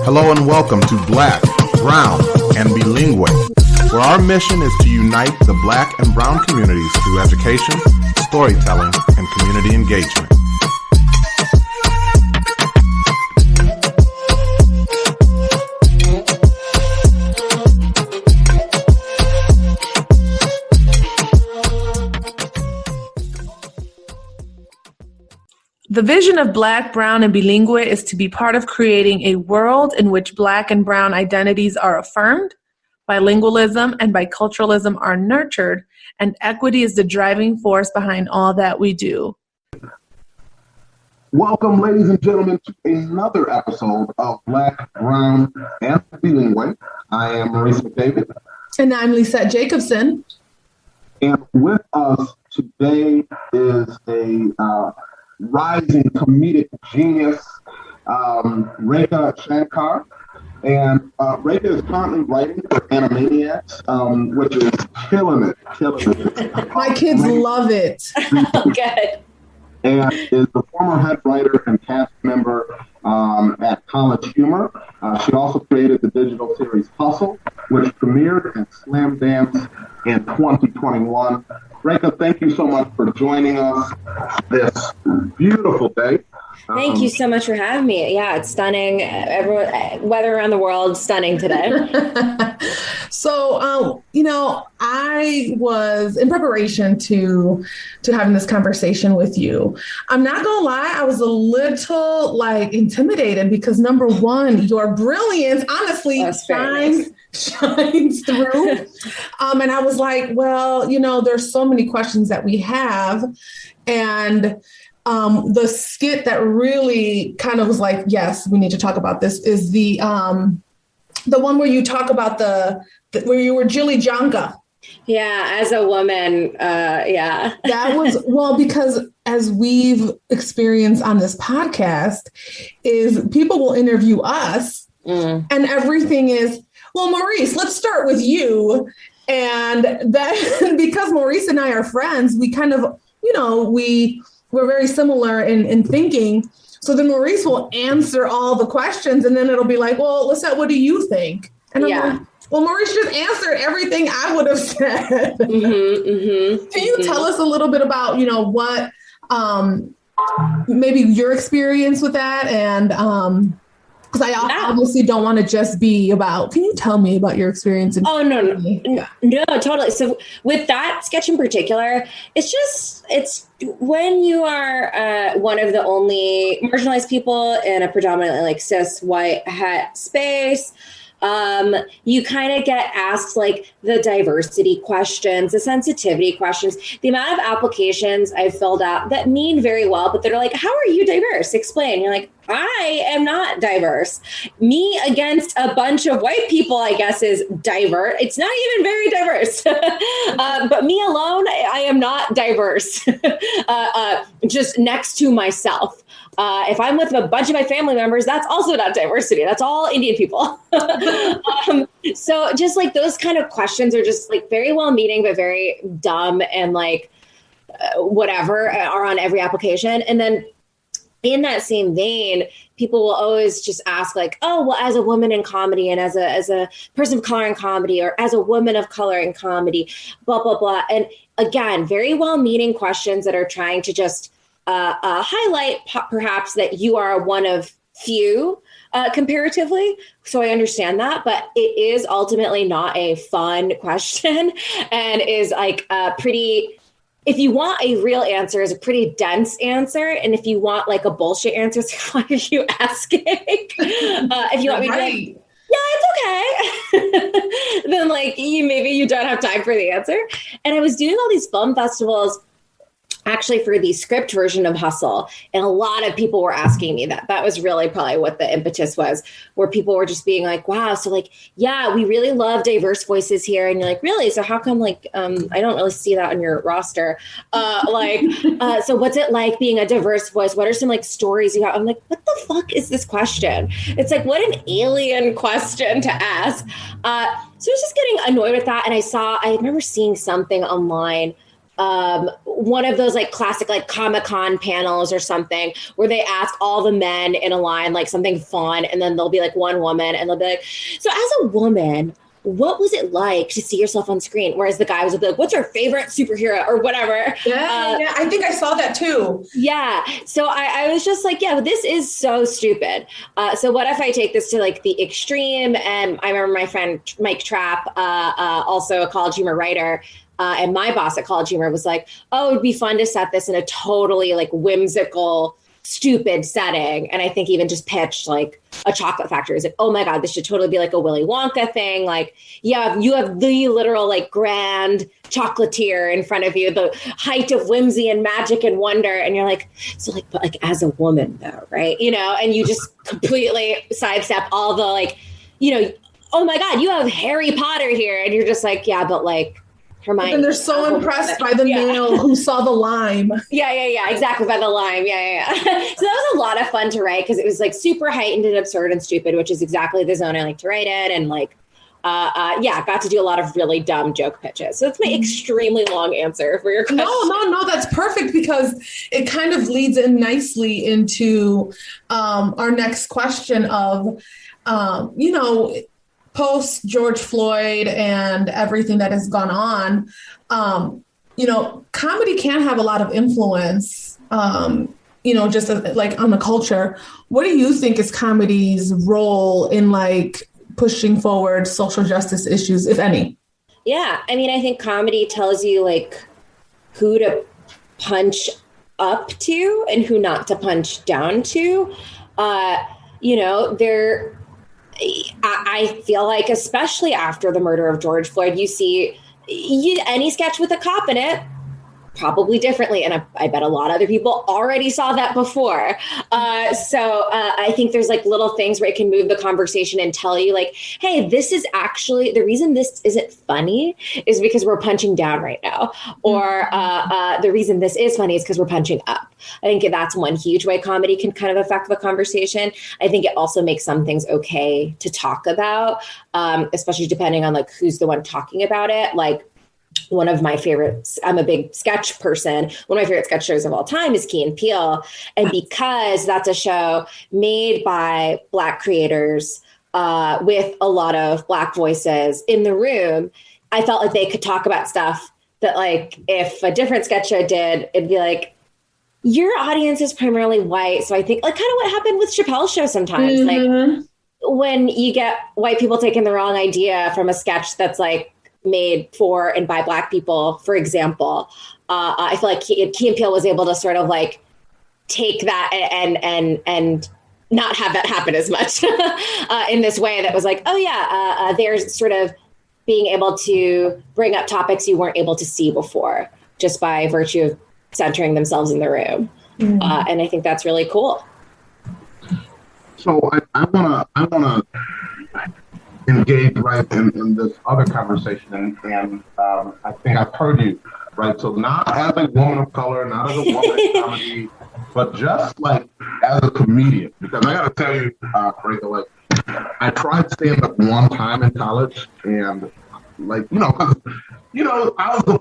Hello and welcome to Black, Brown, and Bilingue, where our mission is to unite the Black and Brown communities through education, storytelling, and community engagement. The vision of Black, Brown, and Bilingue is to be part of creating a world in which Black and Brown identities are affirmed, bilingualism and biculturalism are nurtured, and equity is the driving force behind all that we do. Welcome, ladies and gentlemen, to another episode of Black, Brown, and Bilingue. I am Maurice McDavid. And I'm Lisette Jacobson. And with us today is a rising comedic genius, Rekha Shankar. And Rekha is currently writing for Animaniacs, which is killing it. My kids love it. Good. And is the former head writer and cast member at College Humor. She also created the digital series Hustle, which premiered at Slam Dance in 2021. Rekha, thank you so much for joining us this beautiful day. Thank you so much for having me. Yeah, it's stunning. Weather around the world, stunning today. So, I was in preparation to having this conversation with you. I'm not going to lie, I was a little intimidated because number one, your brilliance honestly shines through. And I was like, well, there's so many questions that we have. And the skit that really kind of was like, yes, we need to talk about this is the one where you talk about where you were Jilly Janka. Yeah, as a woman, yeah. That was, because as we've experienced on this podcast, is people will interview us and everything is, well, Maurice, let's start with you. And that because Maurice and I are friends, we kind of, we're very similar in thinking. So then Maurice will answer all the questions and then it'll be like, well, Lisette, what do you think? And I'm like, well, Maurice just answered everything I would have said. Can you tell us a little bit about, what maybe your experience with that? And because I obviously don't want to just be about, can you tell me about your experience? No, totally. So with that sketch in particular, it's when you are one of the only marginalized people in a predominantly cis white het space, you kind of get asked the diversity questions, the sensitivity questions, the amount of applications I've filled out that mean very well, but they're like, how are you diverse? Explain. You're like, I am not diverse. Me against a bunch of white people, I guess, is diverse. It's not even very diverse. But me alone, I am not diverse. Just next to myself. If I'm with a bunch of my family members, that's also not diversity. That's all Indian people. So just those kind of questions are just very well-meaning, but very dumb and whatever are on every application. And then in that same vein, people will always just ask oh, well, as a woman in comedy and as a person of color in comedy or as a woman of color in comedy, blah, blah, blah. And again, very well-meaning questions that are trying to just highlight perhaps that you are one of few comparatively. So I understand that, but it is ultimately not a fun question and is pretty... If you want a real answer, is a pretty dense answer. And if you want a bullshit answer, it's why are you asking? If you want me to be yeah, it's okay. Then maybe you don't have time for the answer. And I was doing all these film festivals actually for the script version of Hustle. And a lot of people were asking me that. That was really probably what the impetus was, where people were just being like, wow, so yeah, we really love diverse voices here. And you're like, really? So how come I don't really see that on your roster? So what's it like being a diverse voice? What are some stories you got? I'm like, what the fuck is this question? It's what an alien question to ask. So I was just getting annoyed with that. And I remember seeing something online one of those like classic like Comic-Con panels or something where they ask all the men in a line like something fun, and then there'll be like one woman and they'll be like, so as a woman, what was it like to see yourself on screen? Whereas the guys would be like, what's your favorite superhero or whatever? Yeah, I think I saw that too. Yeah. So I was just like, yeah, this is so stupid. So what if I take this to like the extreme? And I remember my friend Mike Trapp, also a College Humor writer, and my boss at College Humor was like, oh, it'd be fun to set this in a totally like whimsical, stupid setting. And I think even just pitched like a chocolate factory. It's like, oh my God, this should totally be like a Willy Wonka thing. Like, yeah, you have the literal like grand chocolatier in front of you, the height of whimsy and magic and wonder. And you're like, so like, but like as a woman though, right? You know, and you just completely sidestep all the like, you know, oh my God, you have Harry Potter here. And you're just like, yeah, but like, Hermione. And they're so impressed by the male who saw the lime. Yeah, exactly, by the lime. Yeah. So that was a lot of fun to write because it was like super heightened and absurd and stupid, which is exactly the zone I like to write in. And like, got to do a lot of really dumb joke pitches. So that's my extremely long answer for your question. No, that's perfect because it kind of leads in nicely into our next question of, post George Floyd and everything that has gone on, comedy can have a lot of influence, just like on the culture. What do you think is comedy's role in like pushing forward social justice issues, if any? Yeah. I mean, I think comedy tells you like who to punch up to and who not to punch down to. I feel like, especially after the murder of George Floyd, you see any sketch with a cop in it probably differently. And I bet a lot of other people already saw that before. So I think there's like little things where it can move the conversation and tell you like, hey, this is actually the reason this isn't funny is because we're punching down right now. Or the reason this is funny is because we're punching up. I think that's one huge way comedy can kind of affect the conversation. I think it also makes some things okay to talk about, especially depending on like who's the one talking about it. Like, one of my favorites, I'm a big sketch person. One of my favorite sketch shows of all time is Key and Peele. And because that's a show made by Black creators with a lot of Black voices in the room, I felt like they could talk about stuff that like if a different sketch show did, it'd be like, your audience is primarily white. So I think like kind of what happened with Chappelle's show sometimes. Mm-hmm. Like when you get white people taking the wrong idea from a sketch that's like, made for and by Black people, for example, I feel like Key and Peele was able to sort of like take that and not have that happen as much in this way that was like, oh yeah, there's sort of being able to bring up topics you weren't able to see before just by virtue of centering themselves in the room. Mm-hmm. And I think that's really cool. So I wanna engage right in this other conversation, and I think I've heard you right. So not as a woman of color, not as a woman in comedy, but just like as a comedian. Because I got to tell you, Rekha, like I tried stand up one time in college, and like I was the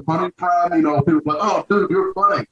funny friend. People were like, oh, dude, you're funny.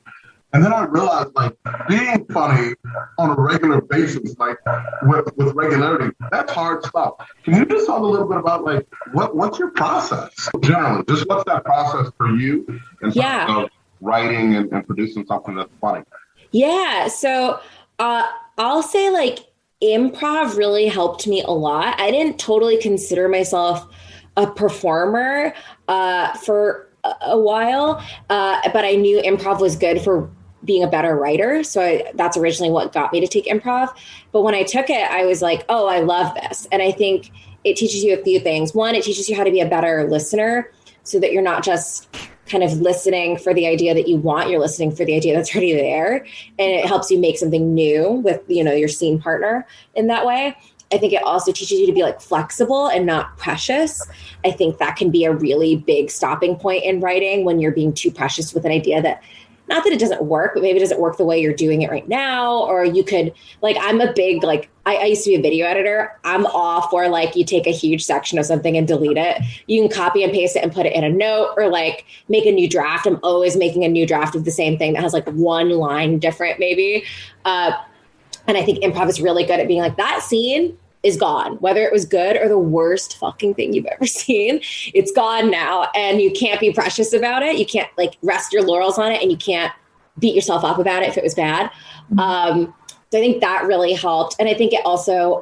And then I realized, like, being funny on a regular basis, like, with regularity, that's hard stuff. Can you just talk a little bit about, like, what's your process? Generally, just what's that process for you in terms of writing and producing something that's funny? Yeah, so I'll say, like, improv really helped me a lot. I didn't totally consider myself a performer for a while, but I knew improv was good for being a better writer. So that's originally what got me to take improv. But when I took it, I was like, oh, I love this. And I think it teaches you a few things. One, it teaches you how to be a better listener so that you're not just kind of listening for the idea that you want, you're listening for the idea that's already there. And it helps you make something new with, your scene partner in that way. I think it also teaches you to be like flexible and not precious. I think that can be a really big stopping point in writing when you're being too precious with an idea that not that it doesn't work, but maybe it doesn't work the way you're doing it right now. Or you could, like, I'm a big, like, I used to be a video editor. I'm all for, like, you take a huge section of something and delete it. You can copy and paste it and put it in a note, or like make a new draft. I'm always making a new draft of the same thing that has like one line different maybe. And I think improv is really good at being like, that scene is gone, whether it was good or the worst fucking thing you've ever seen. It's gone now, and you can't be precious about it. You can't like rest your laurels on it, and you can't beat yourself up about it if it was bad. So I think that really helped. And I think it also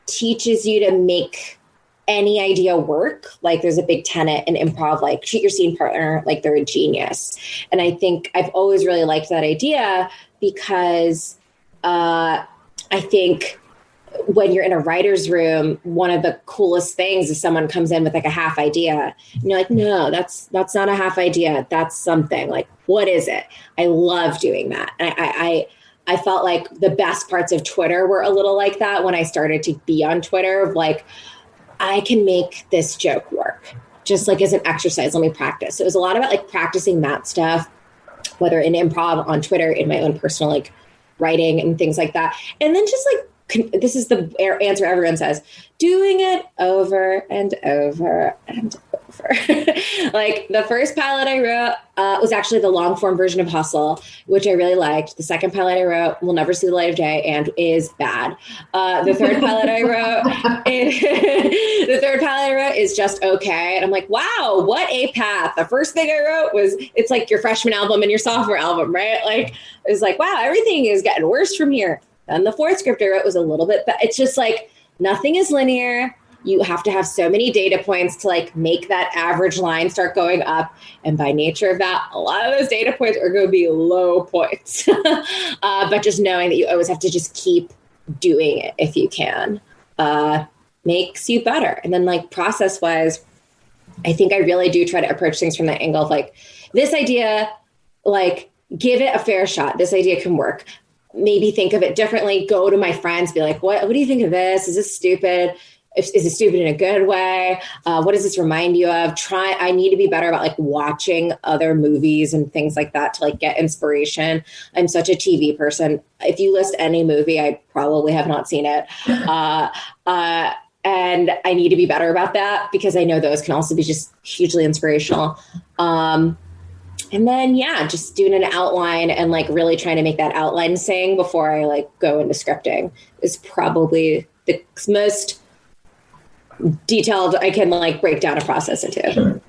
teaches you to make any idea work. Like there's a big tenet in improv, like treat your scene partner like they're a genius. And I think I've always really liked that idea because I think when you're in a writer's room, one of the coolest things is someone comes in with like a half idea and you're like, no, that's not a half idea. That's something. Like, what is it? I love doing that. And I felt like the best parts of Twitter were a little like that when I started to be on Twitter, of like, I can make this joke work just like as an exercise. Let me practice. So it was a lot about like practicing that stuff, whether in improv, on Twitter, in my own personal like writing and things like that. And then just like, this is the answer everyone says, doing it over and over and over. Like the first pilot I wrote was actually the long form version of Hustle, which I really liked. The second pilot I wrote will never see the light of day and is bad. The third pilot I wrote is just okay. And I'm like, wow, what a path. The first thing I wrote was, it's like your freshman album and your sophomore album, right? Like it was like, wow, everything is getting worse from here. And the fourth script I wrote was a little bit, but it's just like, nothing is linear. You have to have so many data points to like make that average line start going up. And by nature of that, a lot of those data points are going to be low points. But just knowing that you always have to just keep doing it if you can, makes you better. And then like process wise, I think I really do try to approach things from that angle of like, this idea, like give it a fair shot. This idea can work. Maybe think of it differently, go to my friends, be like, what do you think of this? Is this stupid? Is it stupid in a good way? What does this remind you of? I need to be better about like watching other movies and things like that to like get inspiration. I'm such a TV person. If you list any movie, I probably have not seen it. And I need to be better about that because I know those can also be just hugely inspirational. And then, yeah, just doing an outline and like really trying to make that outline sing before I like go into scripting is probably the most detailed I can like break down a process into. Sure.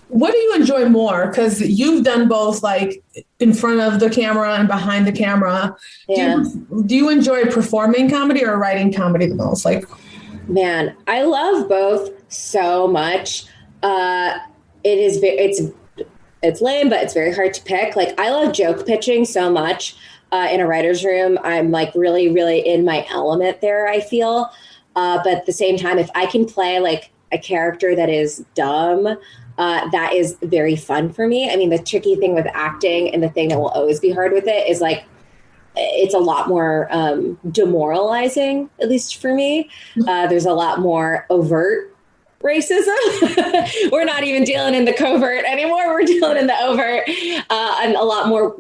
What do you enjoy more? Because you've done both like in front of the camera and behind the camera. Yeah. Do you enjoy performing comedy or writing comedy the most? Like, man, I love both so much. It's lame, but it's very hard to pick. Like I love joke pitching so much in a writer's room. I'm like really, really in my element there, I feel. But at the same time, if I can play like a character that is dumb, that is very fun for me. I mean, the tricky thing with acting and the thing that will always be hard with it is like, it's a lot more demoralizing, at least for me. There's a lot more overt racism. We're not even dealing in the covert anymore. We're dealing in the overt, and a lot more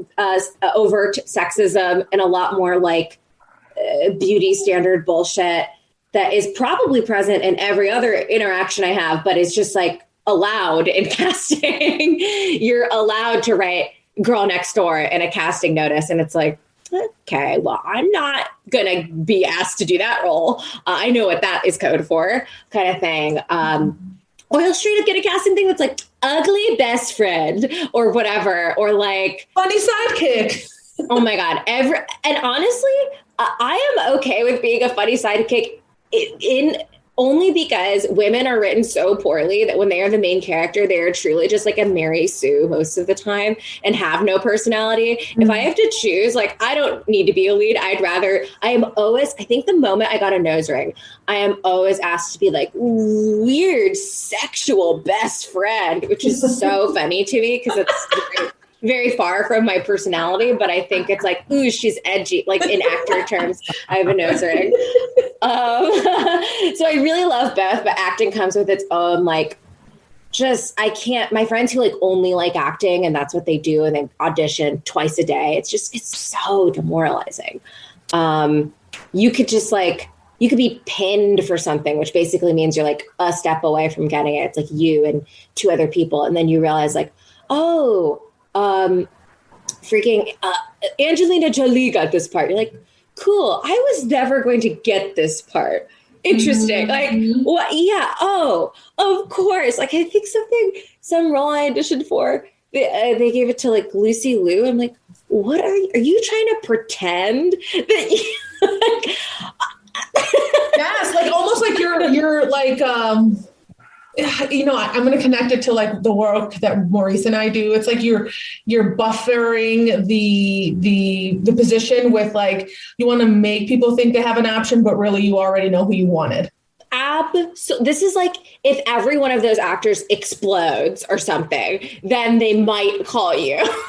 overt sexism and a lot more like beauty standard bullshit that is probably present in every other interaction I have, but it's just like allowed in casting. You're allowed to write girl next door in a casting notice. And it's like, okay, well, I'm not going to be asked to do that role. I know what that is code for, kind of thing. Or he'll straight up get a casting thing that's like ugly best friend or whatever, or like funny sidekick. Oh my God. And honestly, I am okay with being a funny sidekick in only because women are written so poorly that when they are the main character, they are truly just like a Mary Sue most of the time and have no personality. Mm-hmm. If I have to choose, like, I don't need to be a lead. I think the moment I got a nose ring, I am always asked to be like weird sexual best friend, which is so funny to me because it's very far from my personality, but I think it's like, ooh, she's edgy. Like in actor terms, I have a nose ring. So I really love both, but acting comes with its own like I can't, my friends who like only like acting and that's what they do and they audition twice a day. It's so demoralizing. You could just like, you could be pinned for something, which basically means you're like a step away from getting it. It's like you and two other people. And then you realize like, freaking Angelina Jolie got this part. You're like, cool. I was never going to get this part. Interesting. Like, what? Yeah. Oh, of course. Like, I think some role I auditioned for, they gave it to like Lucy Liu. I'm like, what are you trying to pretend that you like, yes, like almost like you're like you know, I'm going to connect it to like the work that Maurice and I do. It's like you're buffering the position with like, you want to make people think they have an option, but really you already know who you wanted. So this is like, if every one of those actors explodes or something, then they might call you. Oh,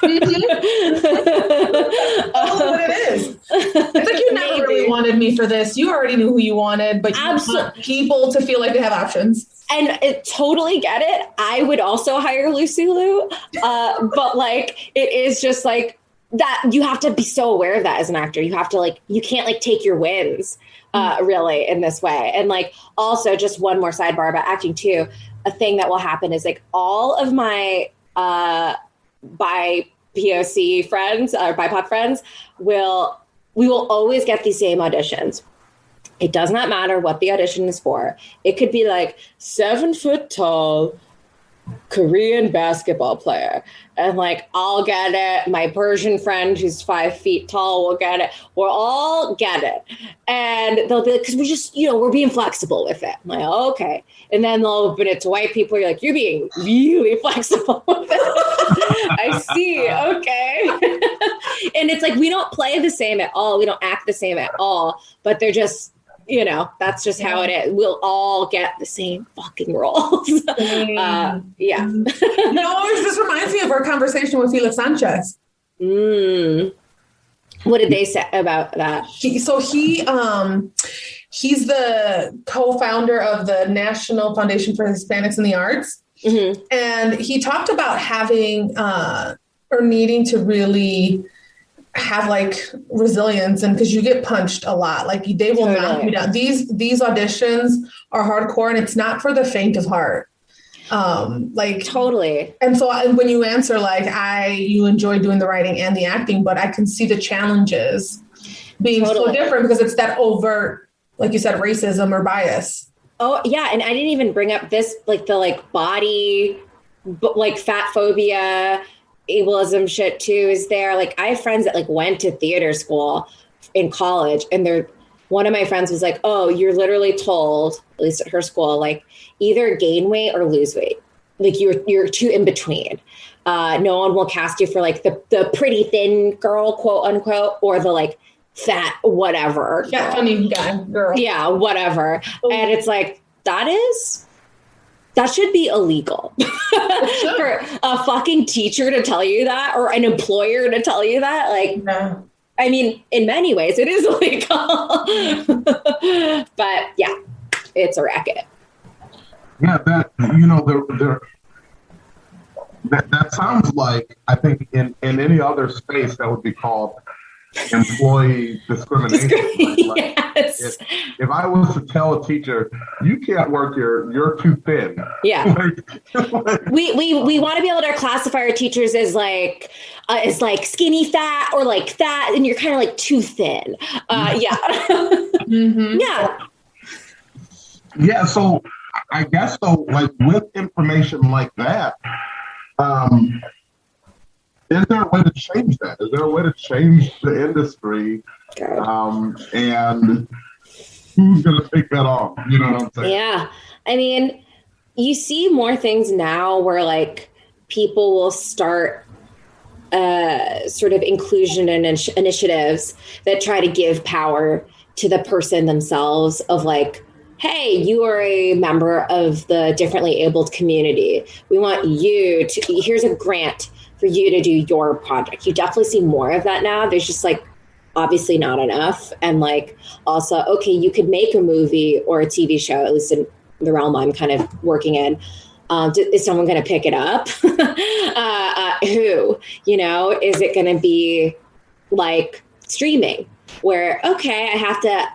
what it is. It's like you never really wanted me for this. You already knew who you wanted, but you want people to feel like they have options. And I totally get it. I would also hire Lucy Liu. But like, it is just like that. You have to be so aware of that as an actor. You have to like, you can't like take your wins really in this way. And like, also just one more sidebar about acting too. A thing that will happen is like all of my BIPOC friends or BIPOC friends we will always get these same auditions. It does not matter what the audition is for. It could be like 7 foot tall Korean basketball player. And like, I'll get it. My Persian friend who's 5 feet tall will get it. We'll all get it. And they'll be like, because we're just, we're being flexible with it. I'm like, oh, okay. And then they'll open it to white people. You're like, you're being really flexible with it. I see. Okay. And it's like, we don't play the same at all. We don't act the same at all. But they're just, that's just how it is. We'll all get the same fucking roles. Yeah. This reminds me of our conversation with Felix Sanchez. What did they say about that? He's the co-founder of the National Foundation for Hispanics in the Arts. Mm-hmm. And he talked about having or needing to really have like resilience, and because you get punched a lot, like they will knock you down. These auditions are hardcore, and it's not for the faint of heart. Like totally. And so when you answer like you enjoy doing the writing and the acting, but I can see the challenges being so different because it's that overt, like you said, racism or bias. Oh yeah, and I didn't even bring up this like the like body, like fat phobia. Ableism shit too is there. Like I have friends that like went to theater school in college, and one of my friends was like, oh, you're literally told, at least at her school, like either gain weight or lose weight. Like you're too in between. No one will cast you for like the pretty thin girl, quote unquote, or the like fat whatever. Fat funny guy girl. Yeah, whatever. Oh. And it's like that should be illegal for a fucking teacher to tell you that, or an employer to tell you that. Like, no. I mean, in many ways it is illegal, but yeah, it's a racket. Yeah, that sounds like, I think in any other space that would be called employee discrimination. Like, yes. If I was to tell a teacher, you can't work here, you're too thin. Yeah. we want to be able to classify our teachers as like skinny fat or like fat, and you're kind of like too thin. Yeah. Mm-hmm. Yeah. Yeah. So I guess so, like with information like that, is there a way to change that? Is there a way to change the industry? And who's going to take that on? You know what I'm saying? Yeah. I mean, you see more things now where like people will start sort of inclusion initiatives that try to give power to the person themselves of like, hey, you are a member of the differently abled community. We want you to, here's a grant for you to do your project. You definitely see more of that now. There's just like, obviously not enough. And like, also, okay, you could make a movie or a TV show, at least in the realm I'm kind of working in, Is someone going to pick it up? Who, is it going to be like streaming where, okay, I have to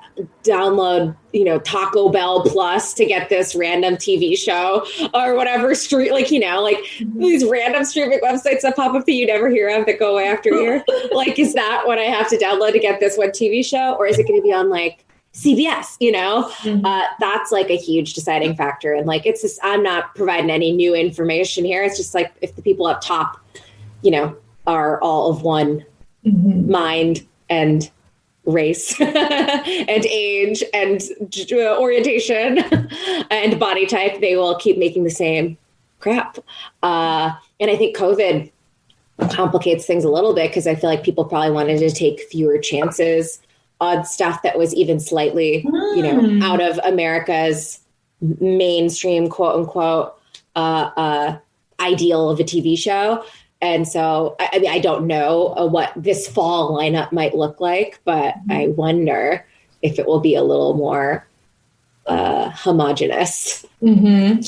download, Taco Bell Plus to get this random TV show or whatever these random streaming websites that pop up that you never hear of that go away after a year. Like, is that what I have to download to get this one TV show? Or is it going to be on like CBS, that's like a huge deciding factor. And like, it's just, I'm not providing any new information here. It's just like, if the people up top, are all of one mind and race and age and orientation and body type, they will keep making the same crap. And I think COVID complicates things a little bit because I feel like people probably wanted to take fewer chances on stuff that was even slightly, out of America's mainstream, quote unquote, ideal of a TV show. And so, I mean, I don't know what this fall lineup might look like, but I wonder if it will be a little more homogenous. Mm-hmm.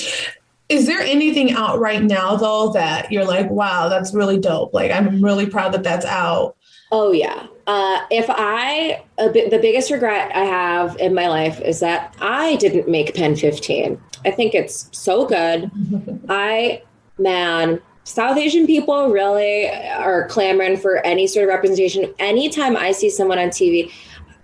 Is there anything out right now, though, that you're like, wow, that's really dope? Like, I'm really proud that that's out. Oh, yeah. The biggest regret I have in my life is that I didn't make Pen 15. I think it's so good. South Asian people really are clamoring for any sort of representation. Anytime I see someone on TV,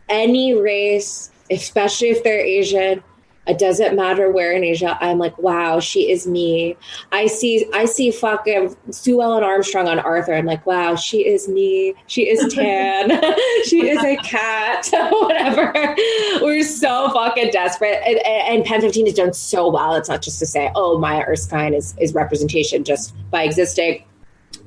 any race, especially if they're Asian, it doesn't matter where in Asia, I'm like, wow, she is me. I see fucking Sue Ellen Armstrong on Arthur. I'm like, wow, she is me. She is tan. She is a cat. Whatever. We're so fucking desperate. And Pen 15 is done so well. It's not just to say, oh, Maya Erskine is representation just by existing.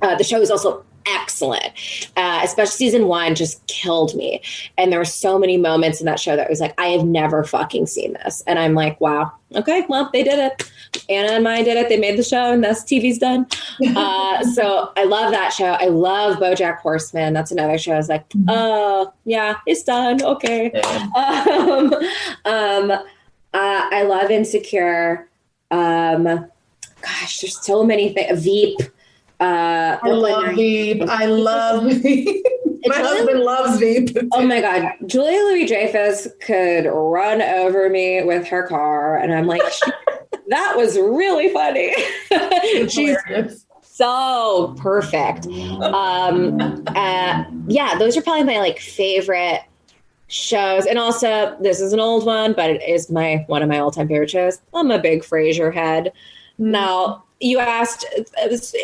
The show is also excellent. Especially season 1 just killed me. And there were so many moments in that show that was like, I have never fucking seen this. And I'm like, wow, okay, well, they did it. Anna and Maya did it. They made the show and thus TV's done. So I love that show. I love BoJack Horseman. That's another show. I was like, oh, yeah, it's done. Okay. I love Insecure. Gosh, there's so many things. Veep. I love Veep. My husband loves Veep. Oh my God. Julia Louis-Dreyfus could run over me with her car. And I'm like, that was really funny. She's so perfect. Yeah, those are probably my like favorite shows. And also, this is an old one, but it is one of my all-time favorite shows. I'm a big Frasier head. Now, you asked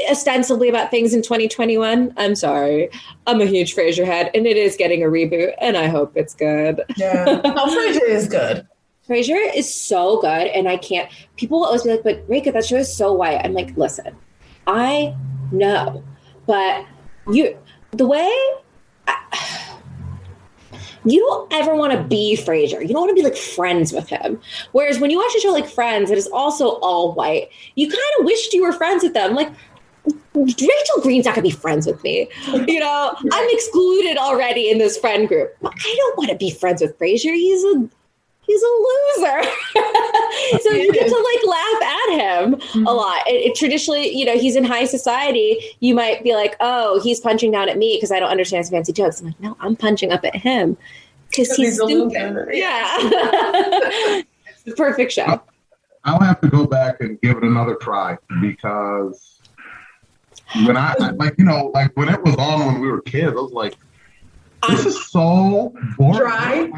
ostensibly about things in 2021. I'm sorry. I'm a huge Frasier head, and it is getting a reboot, and I hope it's good. Yeah. Frasier is good. Frasier is so good, and people will always be like, but Rekha, that show is so white. I'm like, listen, I know, but you don't ever want to be Frasier. You don't want to be like friends with him. Whereas when you watch a show like Friends, it is also all white. You kind of wished you were friends with them. Like, Rachel Green's not going to be friends with me. I'm excluded already in this friend group. But I don't want to be friends with Frasier. He's a loser. So you get to like laugh at him a lot. Traditionally, he's in high society. You might be like, oh, he's punching down at me because I don't understand his fancy jokes. I'm like, no, I'm punching up at him because he's stupid. Yeah. It's the perfect show. I'll have to go back and give it another try because when I when it was on when we were kids, I was like, this is so boring. Dry.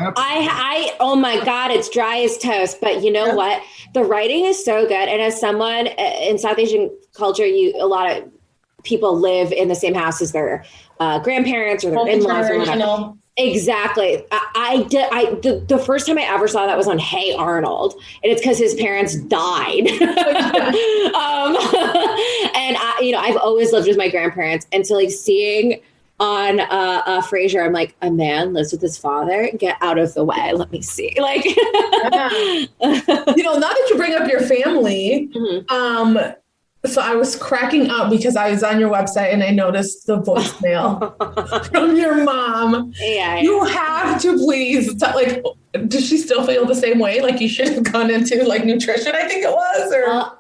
Oh my God, it's dry as toast. But you know what? The writing is so good. And as someone in South Asian culture, a lot of people live in the same house as their grandparents or their in-laws or whatever. Exactly. The first time I ever saw that was on Hey Arnold, and it's because his parents died. And I've always lived with my grandparents, and so like seeing on Frasier, I'm like, a man lives with his father. Get out of the way. Let me see. Like, now that you bring up your family, so I was cracking up because I was on your website and I noticed the voicemail from your mom. Yeah. You have to please does she still feel the same way? Like you should have gone into like nutrition, I think it was, or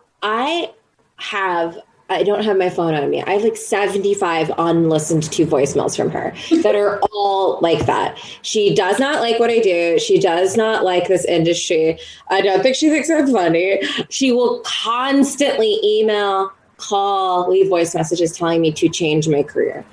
don't have my phone on me. I have like 75 unlistened to voicemails from her that are all like that. She does not like what I do. She does not like this industry. I don't think she thinks I'm funny. She will constantly email, call, leave voice messages telling me to change my career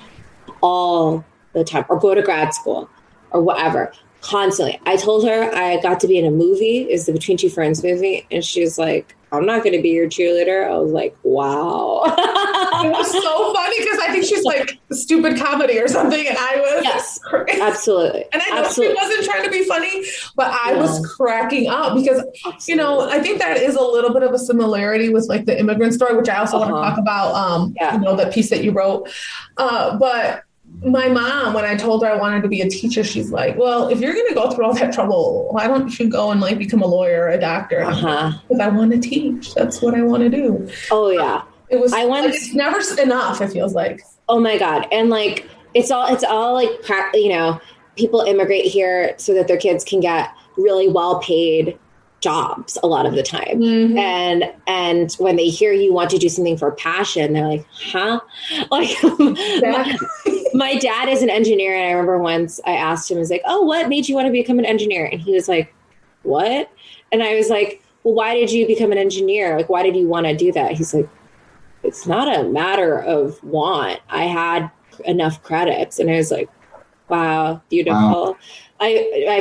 all the time, or go to grad school or whatever. Constantly. I told her I got to be in a movie, is the Between Two Ferns movie, and she's like, I'm not going to be your cheerleader. I was like, wow. It was so funny because I think she's like stupid comedy or something, and I was yes, absolutely. And I know she wasn't trying to be funny, but I was cracking up because you know, I think that is a little bit of a similarity with like the immigrant story, which I also want to talk about. You know, that piece that you wrote, but. My mom, when I told her I wanted to be a teacher, she's like, well, if you're going to go through all that trouble, why don't you go and like become a lawyer or a doctor? Because I want to teach. That's what I want to do. Oh, yeah. It was it's never enough, it feels like. Oh, my God. And like, it's all like, you know, people immigrate here so that their kids can get really well paid jobs a lot of the time. And when they hear you want to do something for passion, they're like, huh? Like my dad is an engineer. And I remember once I asked him, I was like, oh, what made you want to become an engineer? And he was like, what? And I was like, well, why did you become an engineer? Like, why did you want to do that? He's like, it's not a matter of want. I had enough credits. And I was like, wow, beautiful. Wow. I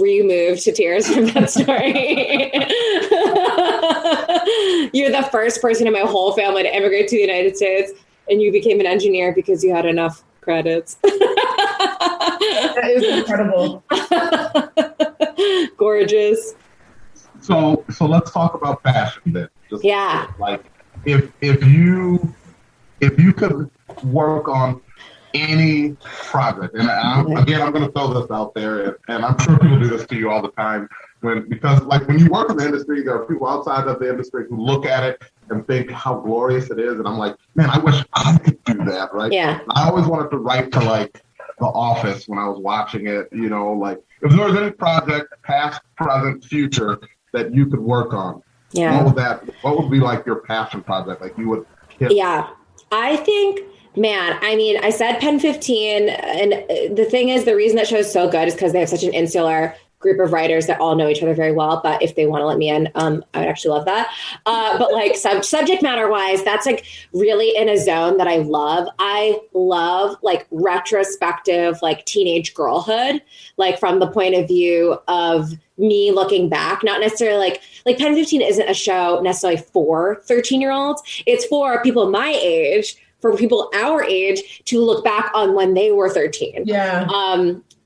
removed to tears from that story. You're the first person in my whole family to immigrate to the United States, and you became an engineer because you had enough credits. That is incredible. Gorgeous. So let's talk about passion then. Just like if you could work on any project, and I'm going to throw this out there, and I'm sure people do this to you all the time, because like when you work in the industry, there are people outside of the industry who look at it and think how glorious it is, and I'm like, man, I wish I could do that, right? Yeah. I always wanted to write for like The Office when I was watching it, you know, like if there was any project, past, present, future, that you could work on, what would be like your passion project, like you would hit? Yeah, I think. Man, I mean, I said Pen 15, and the thing is, the reason that show is so good is because they have such an insular group of writers that all know each other very well. But if they want to let me in, I would actually love that. But like subject matter wise, that's like really in a zone that I love. I love like retrospective, like teenage girlhood, like from the point of view of me looking back, not necessarily like Pen 15 isn't a show necessarily for 13-year-olds. It's for people my age, for people our age to look back on when they were 13. Yeah.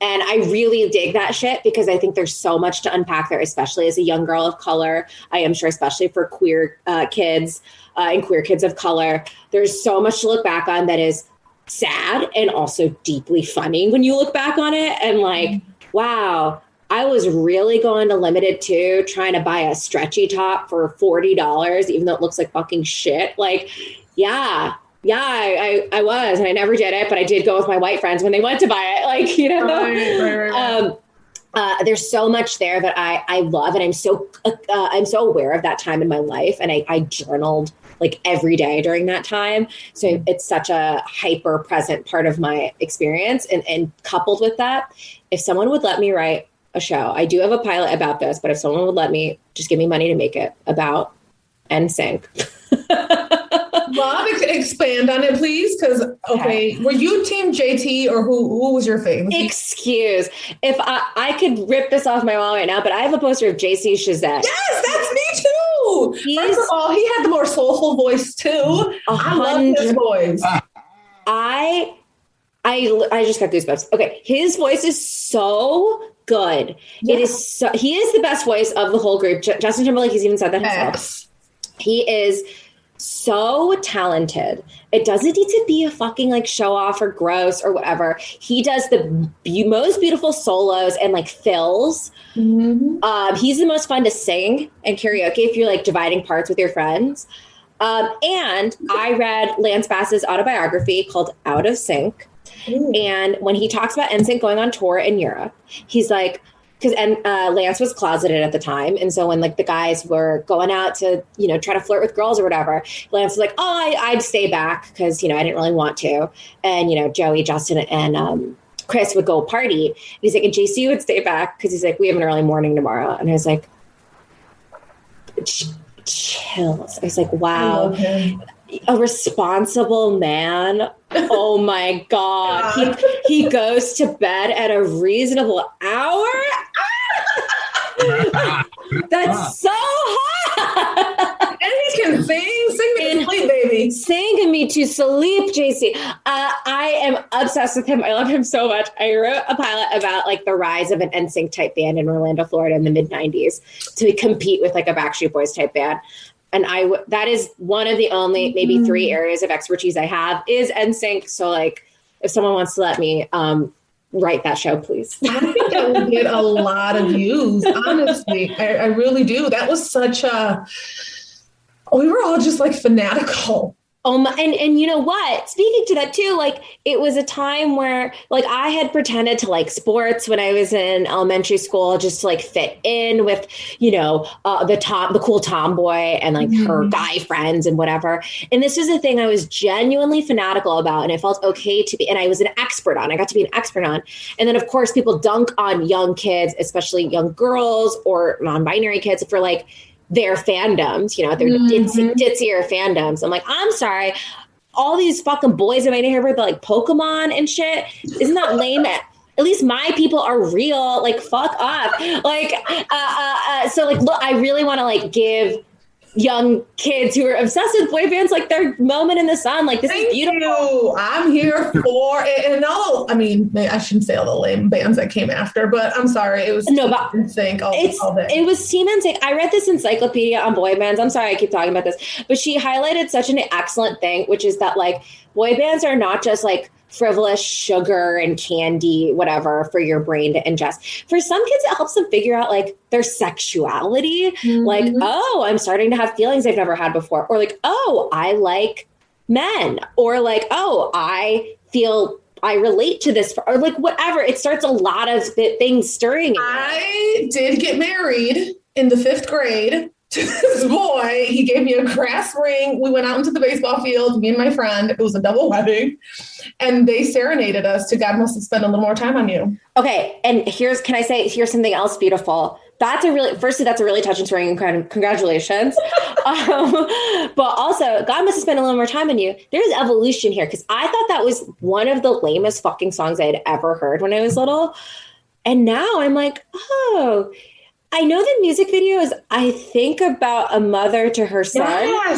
And I really dig that shit because I think there's so much to unpack there, especially as a young girl of color. I am sure, especially for queer kids and queer kids of color, there's so much to look back on that is sad and also deeply funny when you look back on it. And like, wow, I was really going to Limited Too, trying to buy a stretchy top for $40, even though it looks like fucking shit. Like, I was, and I never did it, but I did go with my white friends when they went to buy it. Like, you know, right. There's so much there that I love, and I'm so aware of that time in my life, and I journaled like every day during that time. So it's such a hyper present part of my experience, and coupled with that, if someone would let me write a show, I do have a pilot about this, but if someone would let me, just give me money to make it about NSYNC. Bob, expand on it, please. Because, were you Team JT or who was your favorite? Excuse. If I could rip this off my wall right now, but I have a poster of JC Chazette. Yes, that's me too. First of all, he had the more soulful voice too. I love his voice. I just got goosebumps. Okay, his voice is so good. Yeah. He is the best voice of the whole group. Justin Timberlake has even said that himself. He is so talented. It doesn't need to be a fucking like show off or gross or whatever. He does the most beautiful solos and like fills. Mm-hmm. He's the most fun to sing and karaoke if you're like dividing parts with your friends. And I read Lance Bass's autobiography called Out of Sync. Ooh. And when he talks about NSYNC going on tour in Europe, he's like, because Lance was closeted at the time. And so when like the guys were going out to, you know, try to flirt with girls or whatever, Lance was like, oh, I'd stay back because, you know, I didn't really want to. And, you know, Joey, Justin, and Chris would go party. And he's like, and JC would stay back because he's like, we have an early morning tomorrow. And I was like, chills. I was like, wow. A responsible man. Oh my God. He goes to bed at a reasonable hour. That's so hot. And he can sing me to sleep, baby. Sing me to sleep, JC. I am obsessed with him. I love him so much. I wrote a pilot about like the rise of an NSYNC type band in Orlando, Florida in the mid 90s to compete with like a Backstreet Boys type band. And that is one of the only maybe 3 areas of expertise I have is NSYNC. So like if someone wants to let me write that show, please. I think that would get a lot of views, honestly. I really do. That was such we were all just like fanatical. And you know what? Speaking to that too, like it was a time where like I had pretended to like sports when I was in elementary school, just to like fit in with, you know, the cool tomboy and like her guy friends and whatever. And this was a thing I was genuinely fanatical about, and it felt okay to be. And I was an expert on. I got to be an expert on. And then of course people dunk on young kids, especially young girls or non-binary kids, for like their fandoms, you know, their ditzier fandoms. I'm like, I'm sorry, all these fucking boys in my neighborhood, like Pokemon and shit, isn't that lame? At least my people are real. Like, fuck up. Like, so like, look, I really want to like give young kids who are obsessed with boy bands like their moment in the sun. Like, this is beautiful. You. I'm here for it. And all, I mean, I shouldn't say all the lame bands that came after, but I'm sorry. It was NSYNC all day. It was Team NSYNC. I read this encyclopedia on boy bands. I'm sorry I keep talking about this, but she highlighted such an excellent thing, which is that like boy bands are not just like frivolous sugar and candy, whatever, for your brain to ingest. For some kids, it helps them figure out like their sexuality. Like, oh, I'm starting to have feelings I've never had before. Or like, oh, I like men. Or like, oh, I relate to this. Or like whatever. It starts a lot of things stirring. I did get married in the 5th grade to this boy. He gave me a grass ring. We went out into the baseball field, me and my friend. It was a double wedding. And they serenaded us to God Must Have Spent a Little More Time on You. Okay. And here's something else beautiful. That's a really touching story, and congratulations. But also, God Must Have Spent a Little More Time on You. There's evolution here, because I thought that was one of the lamest fucking songs I had ever heard when I was little. And now I'm like, oh, I know the music video is, I think, about a mother to her son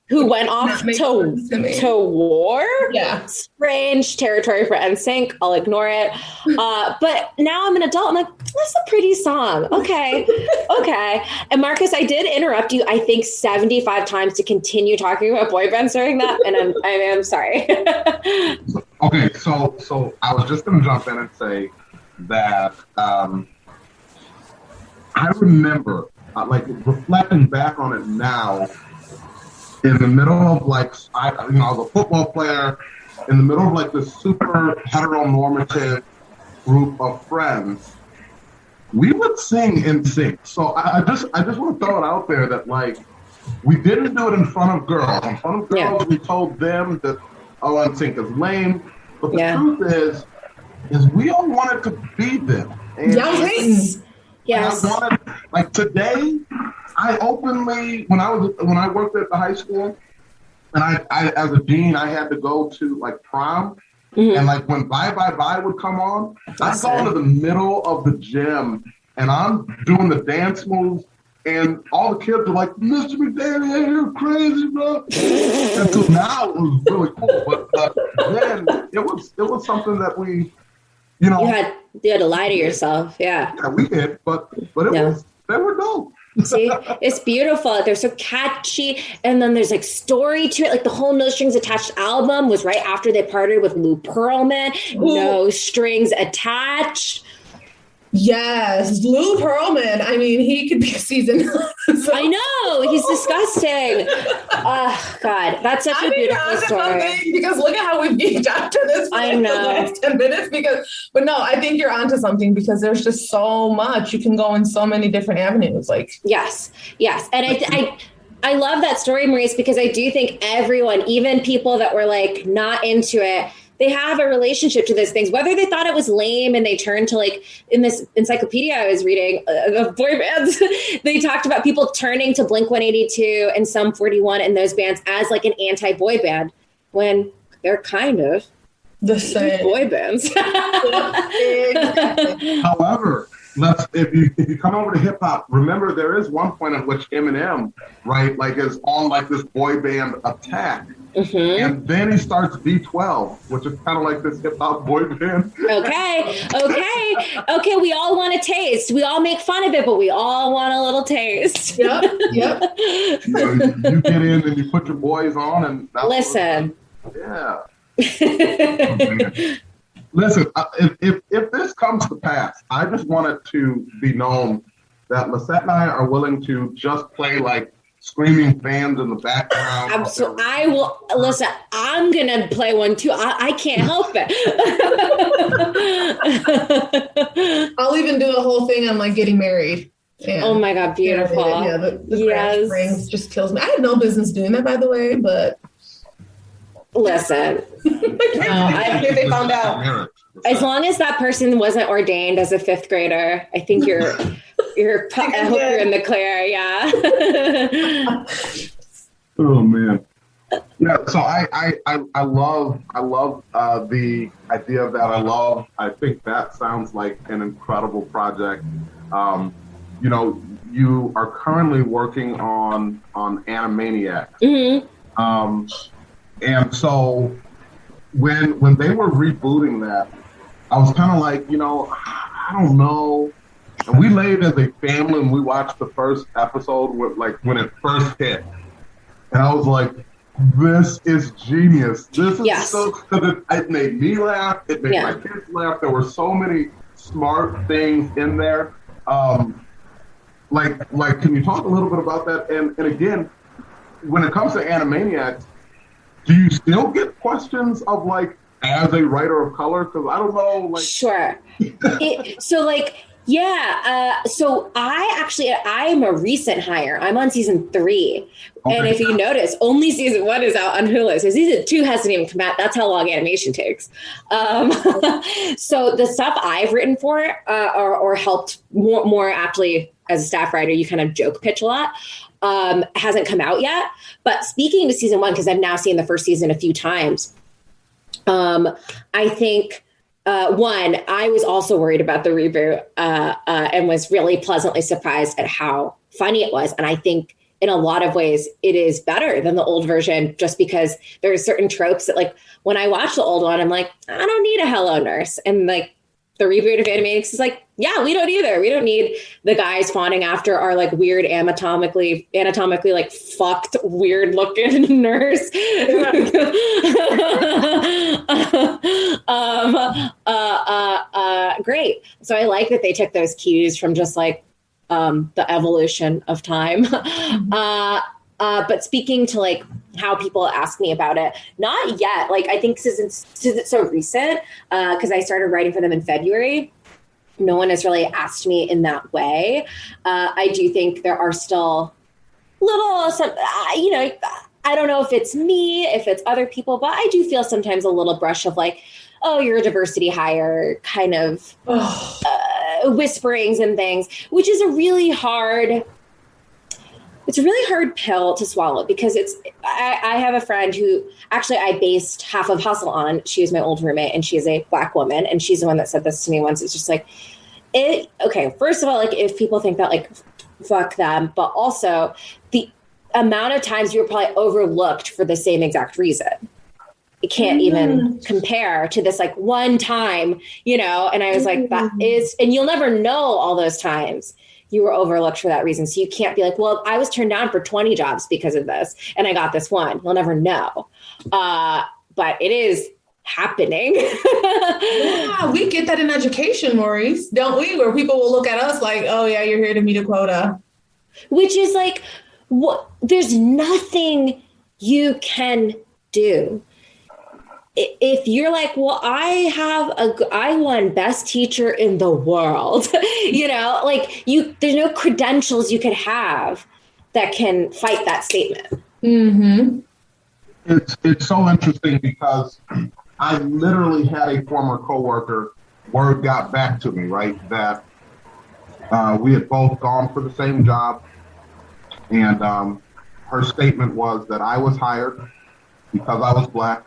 who went off to war. Yeah. Strange territory for NSYNC. I'll ignore it. But now I'm an adult. I'm like, that's a pretty song. Okay. Okay. And Marcus, I did interrupt you, I think 75 times to continue talking about boy bands during that. And I'm sorry. Okay. So I was just going to jump in and say that, I remember, like, reflecting back on it now, in the middle of, like, I was a football player, in the middle of, like, this super heteronormative group of friends, we would sing in sync. So I just want to throw it out there that, like, we didn't do it in front of girls. In front of girls, we told them that, oh, NSYNC is lame. But the truth is we all wanted to be them. And yes. I wanted, like, today, I openly, when I worked at the high school, and I as a dean, I had to go to like prom, and like when Bye Bye Bye would come on, I'd go into the middle of the gym, and I'm doing the dance moves, and all the kids are like, Mr. McDaniel, you're crazy, bro. And so now it was really cool, but then it was something that we, you know, you had to lie to yourself. Yeah, we did, but they were dope. See, it's beautiful. They're so catchy. And then there's like story to it. Like the whole No Strings Attached album was right after they parted with Lou Pearlman. Ooh. No Strings Attached. Yes, Lou Pearlman. I mean, he could be a season. So. I know, he's disgusting. Oh God, that's such a beautiful story. Because look at how we've geeked out to this. I know. The last 10 minutes. But no, I think you're onto something because there's just so much. You can go in so many different avenues. Like yes, and I love that story, Maurice, because I do think everyone, even people that were like not into it, they have a relationship to those things, whether they thought it was lame and they turned to like in this encyclopedia I was reading of boy bands, they talked about people turning to Blink-182 and Sum 41 and those bands as like an anti-boy band when they're kind of the same boy bands. However, if you come over to hip hop, remember there is one point at which Eminem, right, like is on like this boy band attack. Mm-hmm. And then he starts B12, which is kind of like this hip hop boy band. Okay. We all want a taste. We all make fun of it, but we all want a little taste. Yep. You get in and you put your boys on, and listen. Yeah. Listen, if this comes to pass, I just want it to be known that Lisette and I are willing to just play like screaming fans in the background. Absolutely. I will listen. I'm gonna play one too. I can't help it. I'll even do a whole thing on like getting married. Yeah. Oh my God, beautiful. Yeah, the yes. Rings just kills me. I had no business doing that, by the way, but listen. I think they found out. As long as that person wasn't ordained as a fifth grader, I think you're I hope you're in the clear. Yeah. Oh man. Yeah. So I love the idea of that. I think that sounds like an incredible project. You are currently working on Animaniacs. Mm-hmm. And so when they were rebooting that, I was kind of like, I don't know. And we laid as a family and we watched the first episode when it first hit. And I was like, this is genius. This is so good. It made me laugh. It made my kids laugh. There were so many smart things in there. Like, can you talk a little bit about that? And again, when it comes to Animaniacs, do you still get questions of like, as a writer of color? Because I don't know. Like, sure. So I'm a recent hire. I'm on season 3. Okay. And if you notice, only season 1 is out on Hulu. So season 2 hasn't even come out. That's how long animation takes. So the stuff I've written for or helped more aptly as a staff writer, you kind of joke pitch a lot, hasn't come out yet. But speaking to season 1, because I've now seen the first season a few times, I think... one, I was also worried about the reboot and was really pleasantly surprised at how funny it was. And I think in a lot of ways it is better than the old version just because there are certain tropes that like when I watch the old one, I'm like, I don't need a hello nurse. And like the reboot of Animaniacs is like, yeah, we don't either. We don't need the guys fawning after our like weird anatomically like fucked weird looking nurse. Great. So I like that they took those cues from just like the evolution of time. But speaking to like how people ask me about it, not yet. Like I think since it's so recent, because I started writing for them in February, no one has really asked me in that way. I do think there are still I don't know if it's me, if it's other people, but I do feel sometimes a little brush of like, oh, you're a diversity hire kind of whisperings and things, which is a really hard pill to swallow because I have a friend who actually I based half of Hustle on. She was my old roommate and she is a Black woman. And she's the one that said this to me once. It's just like, first of all, like if people think that like, fuck them, but also the amount of times you were probably overlooked for the same exact reason. It can't even compare to this like one time, and I was like, that is, and you'll never know all those times you were overlooked for that reason. So you can't be like, well, I was turned down for 20 jobs because of this and I got this one. You'll never know. But it is happening. Yeah, we get that in education, Maurice, don't we? Where people will look at us like, oh yeah, you're here to meet a quota. Which is like, what? There's nothing you can do. If you're like, well, I won best teacher in the world, like there's no credentials you could have that can fight that statement. Mm-hmm. It's so interesting because I literally had a former coworker, word got back to me, right, that we had both gone for the same job, and her statement was that I was hired because I was Black.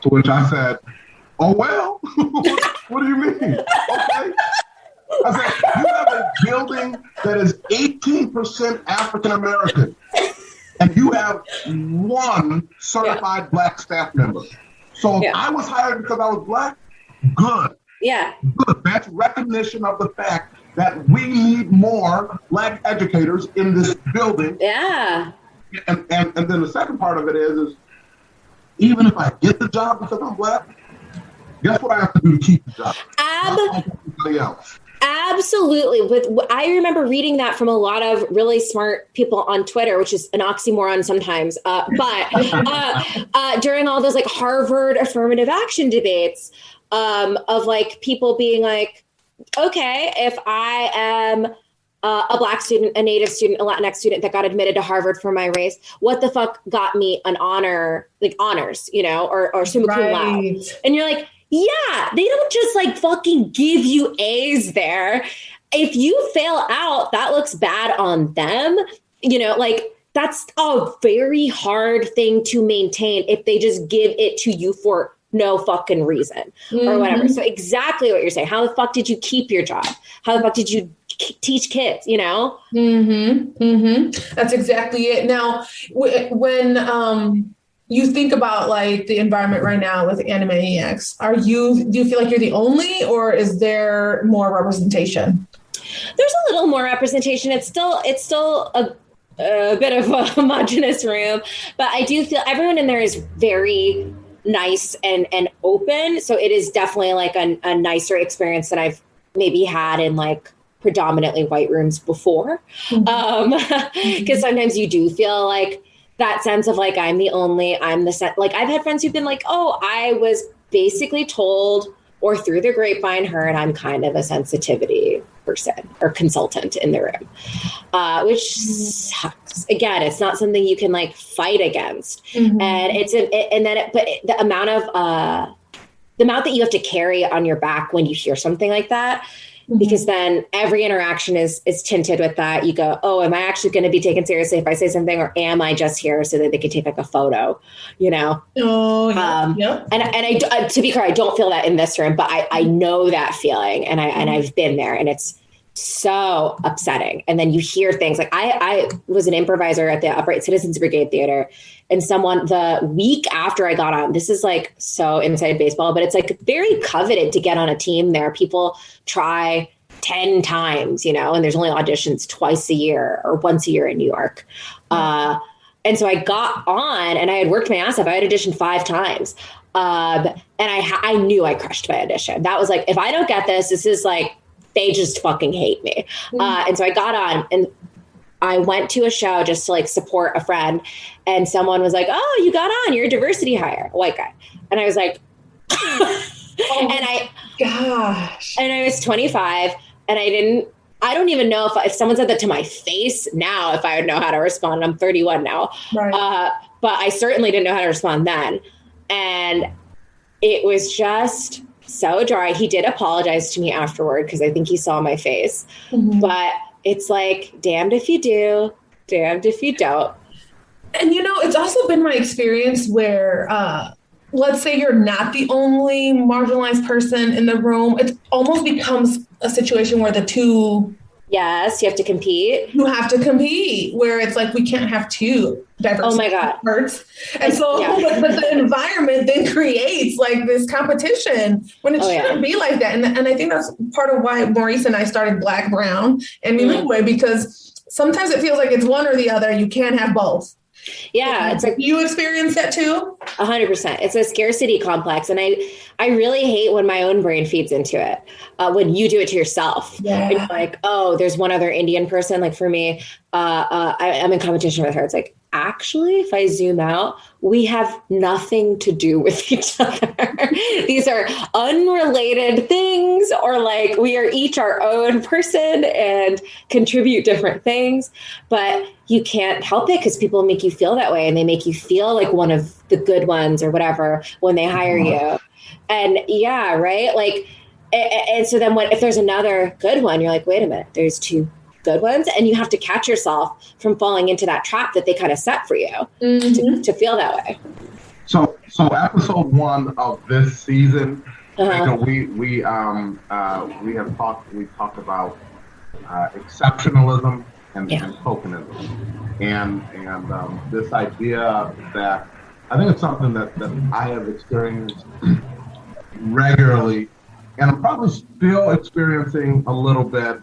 To which I said, oh, well, what do you mean? Okay. I said, you have a building that is 18% African-American, and you have one certified Black staff member. So if I was hired because I was Black, good. Yeah. Good. That's recognition of the fact that we need more Black educators in this building. Yeah. And then the second part of it is even if I get the job because I'm Black, guess what I have to do to keep the job? Everybody else. Absolutely. I remember reading that from a lot of really smart people on Twitter, which is an oxymoron sometimes. But during all those like Harvard affirmative action debates of like people being like, okay, if I am a Black student, a Native student, a Latinx student that got admitted to Harvard for my race, what the fuck got me an honor, like honors, or summa cum laude? And you're like, yeah, they don't just like fucking give you A's there. If you fail out, that looks bad on them. Like that's a very hard thing to maintain if they just give it to you for no fucking reason or whatever. So exactly what you're saying. How the fuck did you keep your job? How the fuck did you teach kids, That's exactly it. Now, when you think about like the environment right now with Animaniacs, do you feel like you're the only, or is there more representation? There's a little more representation. It's still a bit of a homogenous room, but I do feel everyone in there is very nice and open. So it is definitely like a nicer experience than I've maybe had in like predominantly white rooms before. Because sometimes you do feel like that sense of like, I'm like, I've had friends who've been like, oh, I was basically told or through the grapevine heard I'm kind of a sensitivity person or consultant in the room, which sucks. Again, it's not something you can like fight against. And but the amount that you have to carry on your back when you hear something like that, because then every interaction is tinted with that. You go, oh, am I actually going to be taken seriously if I say something, or am I just here so that they can take like a photo, Oh, yeah. And I, to be clear, I don't feel that in this room, but I know that feeling, and I've been there, and it's so upsetting. And then you hear things like I was an improviser at the Upright Citizens Brigade Theater, and someone the week after I got on, this is like so inside baseball, but it's like very coveted to get on a team there. People try 10 times, and there's only auditions twice a year or once a year in New York. And so I got on, and I had worked my ass off. I had auditioned 5 times. And I knew I crushed my audition. That was like, if I don't get this, this is like, they just fucking hate me. And so I got on, and I went to a show just to like support a friend, and someone was like, oh, you got on, you're a diversity hire, a white guy. And I was like, gosh. And I was 25, and I don't even know if someone said that to my face now, if I would know how to respond. I'm 31 now. Right. But I certainly didn't know how to respond then. And it was just so dry. He did apologize to me afterward, because I think he saw my face. But it's like, damned if you do, damned if you don't. And, it's also been my experience where, let's say you're not the only marginalized person in the room. It almost becomes a situation where the two... Yes, you have to compete. You have to compete, where it's like, we can't have two diverse experts. And so, but the environment then creates like this competition when it shouldn't be like that. And I think that's part of why Maurice and I started Black, Brown, and Milingüe, because sometimes it feels like it's one or the other. You can't have both. Yeah, it's like you experience that too. 100%. It's a scarcity complex, and I really hate when my own brain feeds into it. When you do it to yourself, yeah. And you're like, oh, there's one other Indian person. Like for me, I'm in competition with her. It's like, actually, if I zoom out, we have nothing to do with each other. These are unrelated things, or like we are each our own person and contribute different things. But you can't help it because people make you feel that way, and they make you feel like one of the good ones or whatever when they hire you. And yeah, right. Like, and so then if there's another good one, you're like, wait a minute, there's two good ones, and you have to catch yourself from falling into that trap that they kind of set for you to feel that way. So episode 1 of this season, we talked about exceptionalism and tokenism, and this idea that I think it's something that I have experienced regularly, and I'm probably still experiencing a little bit.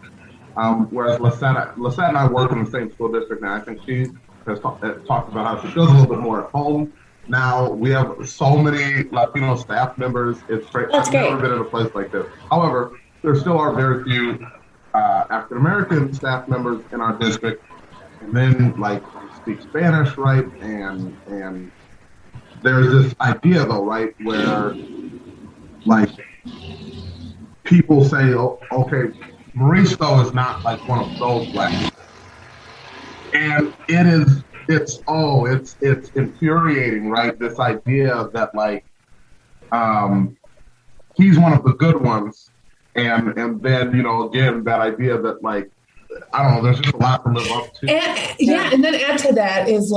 Whereas Lisette and I work in the same school district now. I think she has talked about how she feels a little bit more at home. Now we have so many Latino staff members. It's great. I've never been in a place like this. However, there still are very few African American staff members in our district. And then speak Spanish, right? And there's this idea though, right, where people say, oh, okay, Maurice though is not like one of those black people. And it's infuriating, right? This idea that he's one of the good ones, and then again that idea that I don't know, there's just a lot to live up to. And then add to that is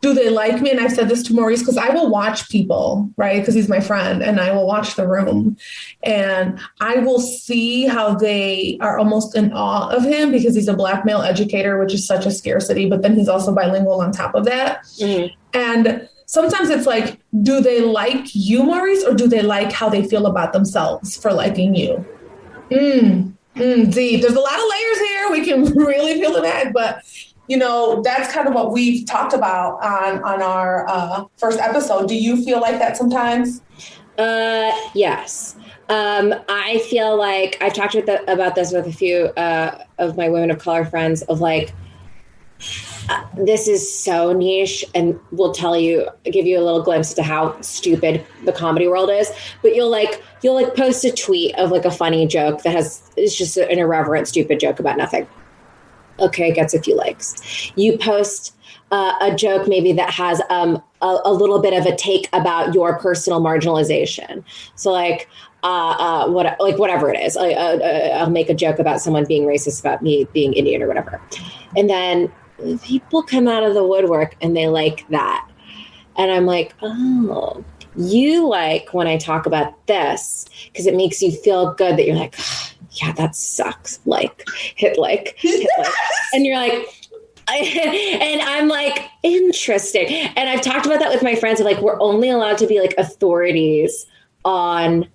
do they like me? And I've said this to Maurice because I will watch people, right? Because he's my friend, and I will watch the room, and I will see how they are almost in awe of him because he's a black male educator, which is such a scarcity. But then he's also bilingual on top of that. Mm-hmm. And sometimes it's like, do they like you, Maurice, or do they like how they feel about themselves for liking you? Z, there's a lot of layers here. We can really peel it back, but that's kind of what we've talked about on our first episode. Do you feel like that sometimes? Yes. I feel like I've talked about this with a few of my women of color friends of this is so niche, and we'll give you a little glimpse into how stupid the comedy world is. But you'll post a tweet of a funny joke it's just an irreverent, stupid joke about nothing. Okay, it gets a few likes. You post a joke maybe that has a little bit of a take about your personal marginalization. So whatever it is, I'll make a joke about someone being racist about me being Indian or whatever, and then people come out of the woodwork and they like that, and I'm like, oh, you like when I talk about this because it makes you feel good that you're like, oh, yeah, that sucks. Hit like, and you're like, and I'm like, interesting. And I've talked about that with my friends of we're only allowed to be authorities on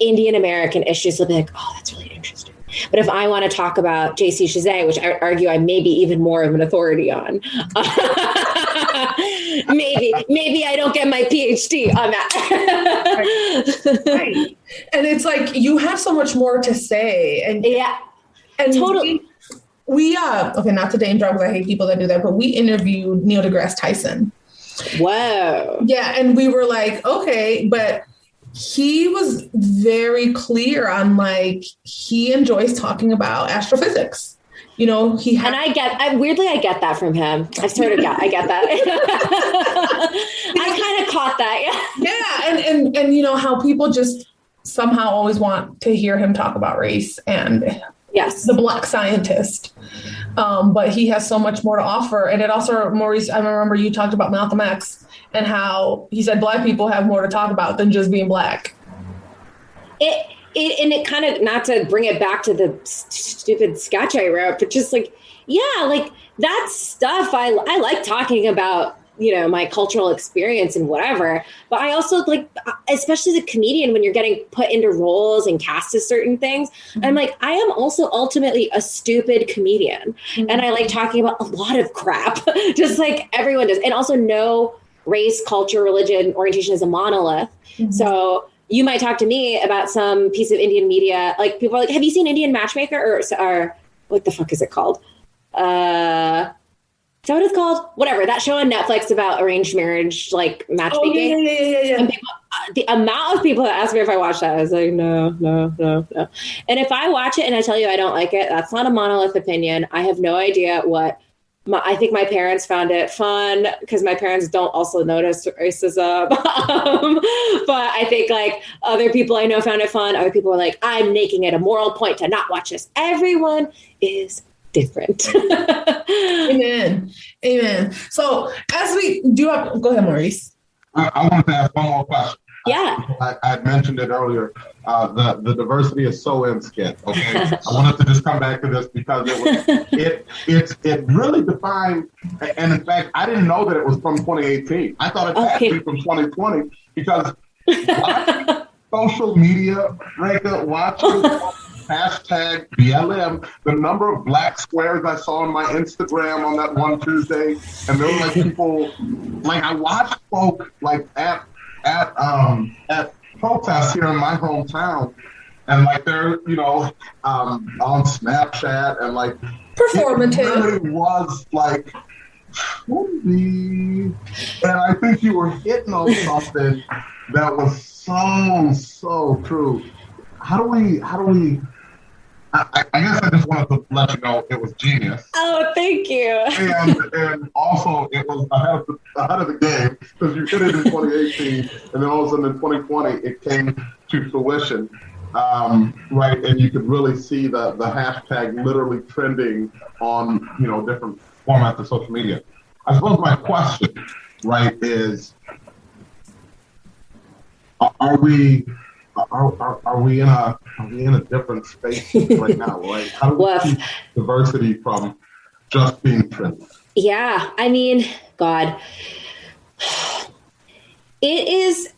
Indian American issues. They'll be like, oh, that's really interesting. But if I want to talk about JC Chazet, which I argue I may be even more of an authority on, maybe I don't get my PhD on that. Right. And it's you have so much more to say. And yeah, and totally. We okay, not to name drop because I hate people that do that, but we interviewed Neil deGrasse Tyson. Whoa. Yeah, and we were like, okay, but he was very clear on he enjoys talking about astrophysics. And I get that from him. I get that. I kind of caught that. Yeah. And how people just somehow always want to hear him talk about race and yes, the Black scientist. But he has so much more to offer. And it also, Maurice, I remember you talked about Malcolm X and how he said Black people have more to talk about than just being Black. It kind of, not to bring it back to the stupid sketch I wrote, but just that stuff. I like talking about my cultural experience and whatever. But I also like, especially as a comedian, when you're getting put into roles and cast as certain things, I'm like, I am also ultimately a stupid comedian. And I like talking about a lot of crap, just like everyone does. And also no race, culture, religion, orientation is a monolith. So you might talk to me about some piece of Indian media. Like people are like, have you seen Indian Matchmaker or what the fuck is it called? Is that what it's called? Whatever. That show on Netflix about arranged marriage, like matchmaking. Oh, yeah. And people, the amount of people that ask me if I watch that, I was like, no. And if I watch it and I tell you I don't like it, that's not a monolith opinion. I have no idea what. I think my parents found it fun because my parents don't also notice racism. But I think like other people I know found it fun. Other people were like, I'm making it a moral point to not watch this. Everyone is different. Amen. So as we do go ahead, Maurice. I wanted to ask one more question. Yeah. I had mentioned it earlier. The diversity is so in skit. Okay. I wanted to just come back to this because it really defined, and in fact, I didn't know that it was from 2018. I thought it had to be from 2020 because watching social media, Rekha, watching hashtag BLM, the number of black squares I saw on my Instagram on that one Tuesday, and there were like people, like I watched folk like at protests here in my hometown, and like they're on Snapchat and like performative. It really was like, and I think you were hitting on something that was so true. How do we? I guess I just wanted to let you know it was genius. Oh, thank you. And also it was ahead of the game because you did it in 2018, and then all of a sudden in 2020 it came to fruition, right? And you could really see the hashtag literally trending on different formats of social media. I suppose my question, right, is are we in a different space right now, right? How do we keep diversity from just being trendy? Yeah, I mean, God, it is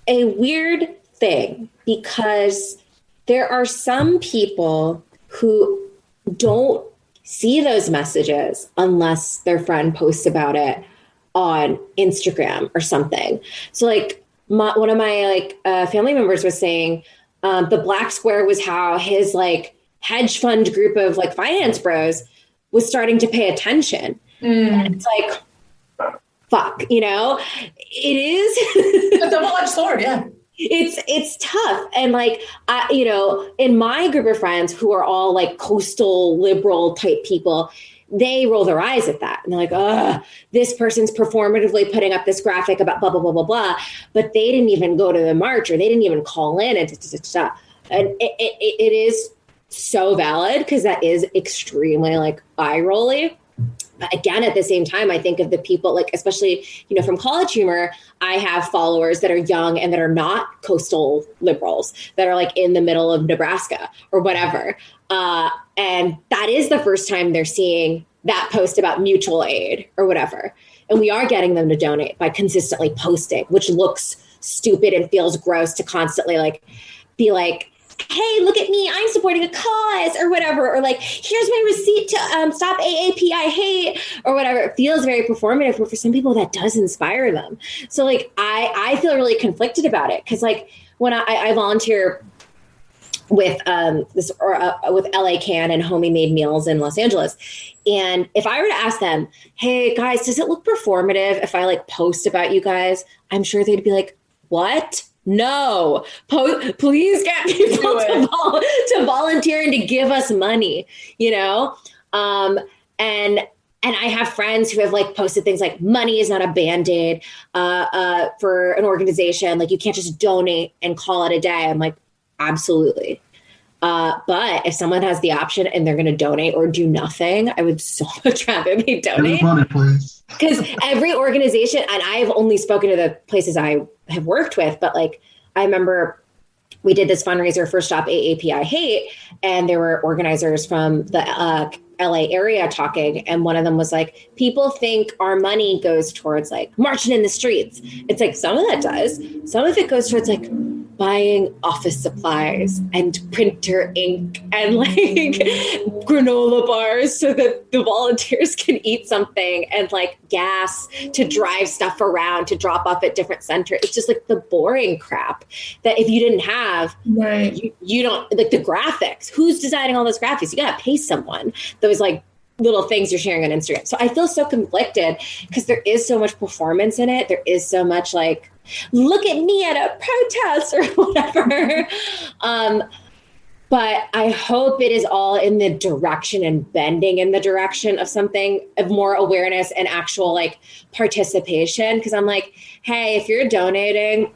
a weird thing because there are some people who don't see those messages unless their friend posts about it on Instagram or something. So like, one of my family members was saying the black square was how his like hedge fund group of like finance bros was starting to pay attention. And it's like, fuck, it is a double-edged sword. Yeah. It's tough. And like, in my group of friends who are all like coastal liberal type people, they roll their eyes at that. And they're like, this person's performatively putting up this graphic about blah, blah, blah, blah, blah. But they didn't even go to the march or they didn't even call in. And it is so valid because that is extremely like eye-rolly. But again, at the same time, I think of the people like, especially, from College Humor, I have followers that are young and that are not coastal liberals that are like in the middle of Nebraska or whatever. And that is the first time they're seeing that post about mutual aid or whatever. And we are getting them to donate by consistently posting, which looks stupid and feels gross to constantly like be like, hey, look at me, I'm supporting a cause or whatever. Or like, here's my receipt to stop AAP, I hate, or whatever. It feels very performative, but for some people that does inspire them. So like, I feel really conflicted about it. Cause like when I volunteer with with LA Can and Homie Made Meals in Los Angeles. And if I were to ask them, hey guys, does it look performative if I like post about you guys? I'm sure they'd be like, what? No, please get people to volunteer and to give us money, and I have friends who have like posted things like money is not a Band-Aid for an organization. Like you can't just donate and call it a day. I'm like, absolutely. But if someone has the option and they're going to donate or do nothing, I would so much rather they donate. Money, please. Because every organization, and I've only spoken to the places I have worked with, but like I remember we did this fundraiser for Stop AAPI Hate, and there were organizers from the LA area talking, and one of them was like, people think our money goes towards like marching in the streets. It's like, some of that does. Some of it goes towards like buying office supplies and printer ink and like granola bars so that the volunteers can eat something, and like gas to drive stuff around to drop off at different centers. It's just like the boring crap that if you didn't have, right, you don't, like the graphics. Who's designing all those graphics? You got to pay someone. Those like little things you're sharing on Instagram. So I feel so conflicted because there is so much performance in it. There is so much like, look at me at a protest or whatever. But I hope it is all in the direction and bending in the direction of something of more awareness and actual like participation. Because I'm like, hey, if you're donating,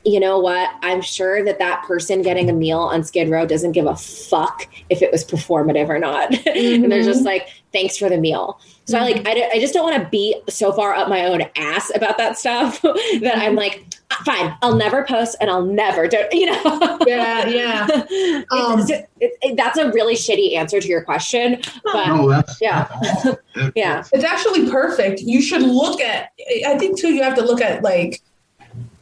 you know what? I'm sure that person getting a meal on Skid Row doesn't give a fuck if it was performative or not. Mm-hmm. And they're just like, thanks for the meal. So mm-hmm. I just don't want to be so far up my own ass about that stuff that I'm like, fine, I'll never post and I'll never do, you know? Yeah. That's a really shitty answer to your question. But yeah. Yeah. It's actually perfect. You should look at, I think too, you have to look at like,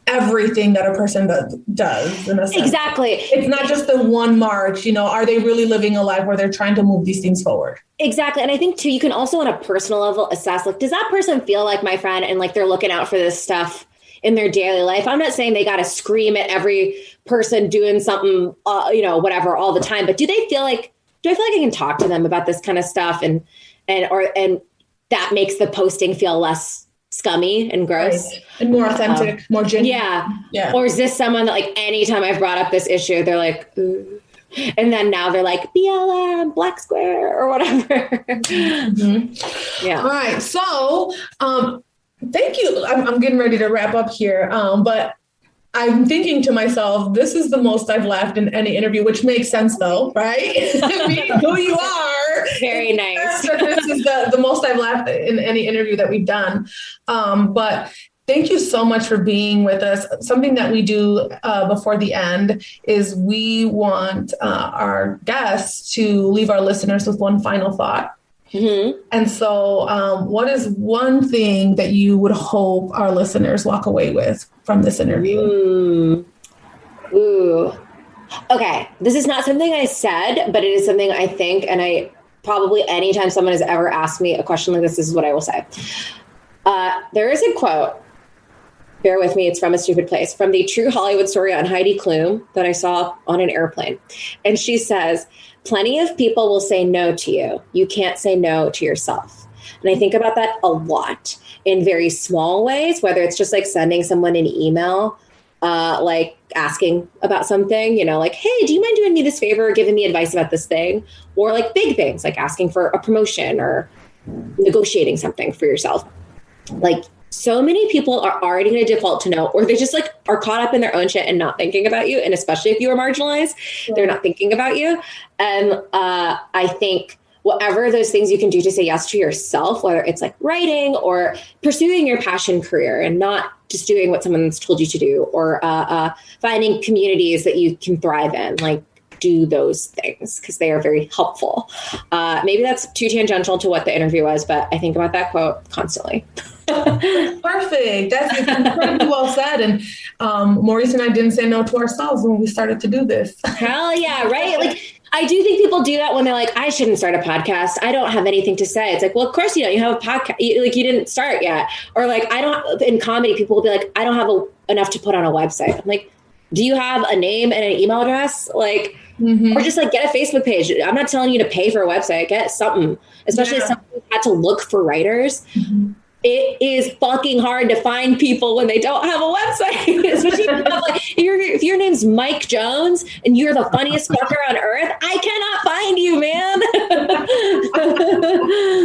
everything that a person does in a sense. Exactly. It's not just the one march, you know, are they really living a life where they're trying to move these things forward? Exactly. And I think too, you can also on a personal level assess, like, does that person feel like my friend and like they're looking out for this stuff in their daily life? I'm not saying they got to scream at every person doing something, you know, whatever all the time, but do I feel like I can talk to them about this kind of stuff and that makes the posting feel less scummy and gross, right. And more authentic, more genuine. Yeah. Or is this someone that like anytime I've brought up this issue, they're like, ooh. And then now they're like BLM, Black Square, or whatever. Mm-hmm. Yeah. All right. So, thank you. I'm getting ready to wrap up here, but I'm thinking to myself, this is the most I've laughed in any interview, which makes sense though, right? Being who you are. Very nice. This is the most I've laughed in any interview that we've done. But thank you so much for being with us. Something that we do before the end is we want our guests to leave our listeners with one final thought. Mm-hmm. And so what is one thing that you would hope our listeners walk away with from this interview? Ooh. Okay. This is not something I said, but it is something I think, and I probably anytime someone has ever asked me a question like this is what I will say. There is a quote, bear with me, it's from A Stupid Place, from the True Hollywood Story on Heidi Klum that I saw on an airplane. And she says, plenty of people will say no to you. You can't say no to yourself. And I think about that a lot in very small ways, whether it's just like sending someone an email, like asking about something, you know, like, hey, do you mind doing me this favor, giving me advice about this thing? Or like big things, like asking for a promotion or negotiating something for yourself. Like so many people are already going to default to no, or they just like are caught up in their own shit and not thinking about you. And especially if you are marginalized, they're not thinking about you. And I think whatever those things you can do to say yes to yourself, whether it's like writing or pursuing your passion career and not just doing what someone's told you to do, or finding communities that you can thrive in, like do those things because they are very helpful. Maybe that's too tangential to what the interview was, but I think about that quote constantly. Perfect. That's incredibly well said. And Maurice and I didn't say no to ourselves when we started to do this. Hell yeah, right? Like, I do think people do that when they're like, I shouldn't start a podcast. I don't have anything to say. It's like, well, of course you don't. You have a podcast. You didn't start yet. Or like, in comedy, people will be like, I don't have enough to put on a website. I'm like, do you have a name and an email address? Like, or just like get a Facebook page. I'm not telling you to pay for a website. Get something, especially as someone who had to look for writers. Mm-hmm. It is fucking hard to find people when they don't have a website, especially if your name's Mike Jones and you're the funniest fucker on earth. I cannot find you,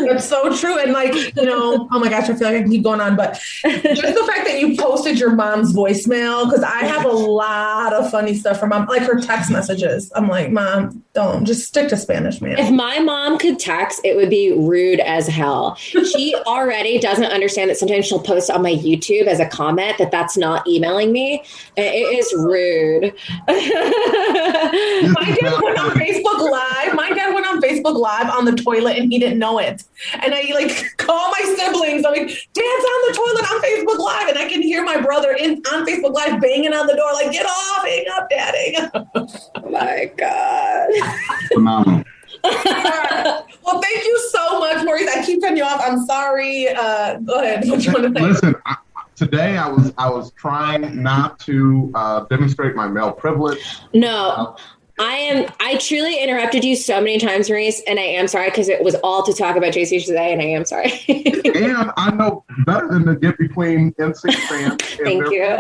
man. That's so true. And like, oh my gosh, I feel like I can keep going on, but just the fact that you posted your mom's voicemail, because I have a lot of funny stuff from mom, like her text messages. I'm like, Mom, don't, just stick to Spanish, man. If my mom could text, it would be rude as hell. She already doesn't understand that sometimes she'll post on my YouTube as a comment that's not emailing me. It is rude. My dad went on Facebook Live on the toilet and he didn't know it. And I like call my siblings. I'm like, Dad's on the toilet on Facebook Live. And I can hear my brother on Facebook Live banging on the door, like, get off, hang up, Daddy. Oh my God. Phenomenal. Well, thank you so much, Maurice. I keep cutting you off. I'm sorry. Go ahead. What you want to say? Listen, today I was trying not to demonstrate my male privilege. No. I truly interrupted you so many times, Maurice, and I am sorry because it was all to talk about JC today, and I am sorry. And I know better than to get between NSYNC fans. Thank you.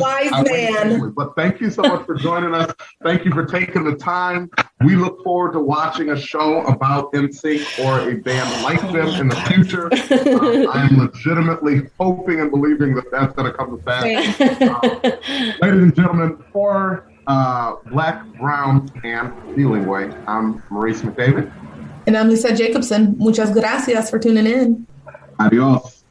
Wise man. But thank you so much for joining us. Thank you for taking the time. We look forward to watching a show about NSYNC or a band like them in the future. I am legitimately hoping and believing that that's going to come to pass. Ladies and gentlemen, for Black, Brown, and Feeling Way, I'm Maurice McDavid. And I'm Lisa Jacobson. Muchas gracias for tuning in. Adios.